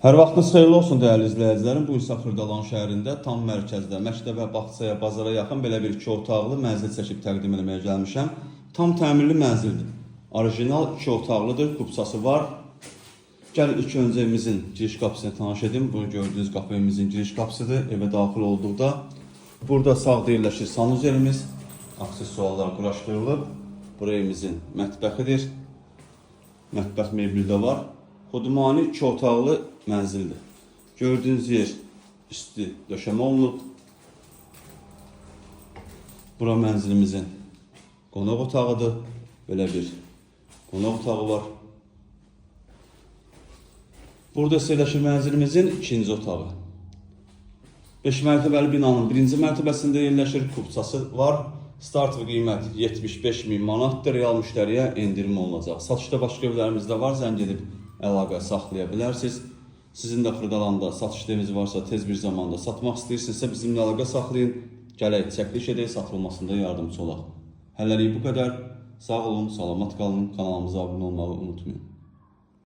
Hər vaxtınız xeyirli olsun dəyərli izləyicilərim. Bu isə Xırdalan şəhərində tam mərkəzdə, məktəbə, bağçaya, bazara yaxın belə bir 2 otaqlı mənzil çəkib təqdim etməyə gəlmişəm. Tam təmirli mənzildir. Orijinal 2 otaqlıdır, kubçası var. Gəlin ilk öncə evimizin giriş qapısını tanış edim. Bu gördüyünüz qapı evimizin giriş qapısıdır. Evə daxil olduqda burada sağda yerləşir sanuzelimiz. Aksesuarlar quraşdırılıb. Bura evimizin mətbəxidir. Mətbəx mebeli də var. Xudmani 2 otaqlı mənzildir. Gördüyünüz yer üstü döşəmə olunub. Bura mənzilimizin qonaq otağıdır. Belə bir qonaq otağı var. Burada yerləşir mənzilimizin ikinci otağı. 5 mərtəbəli binanın birinci mərtəbəsində yerləşir, kubçası var. Start və qiymət 75.000 manatdır. Real müştəriyə endirim olunacaq. Satışda başqa evlərimizdə var, zəng edib əlaqə saxlaya bilərsiniz. Sizin də Xırdalanda satış eviniz varsa, tez bir zamanda satmaq istəyirsinizsə bizimlə əlaqə saxlayın. Gələk, çəkiliş edək, satılmasında yardımcı olaq. Hələlik bu qədər. Sağ olun, salamat qalın, kanalımıza abunə olmağı unutmayın.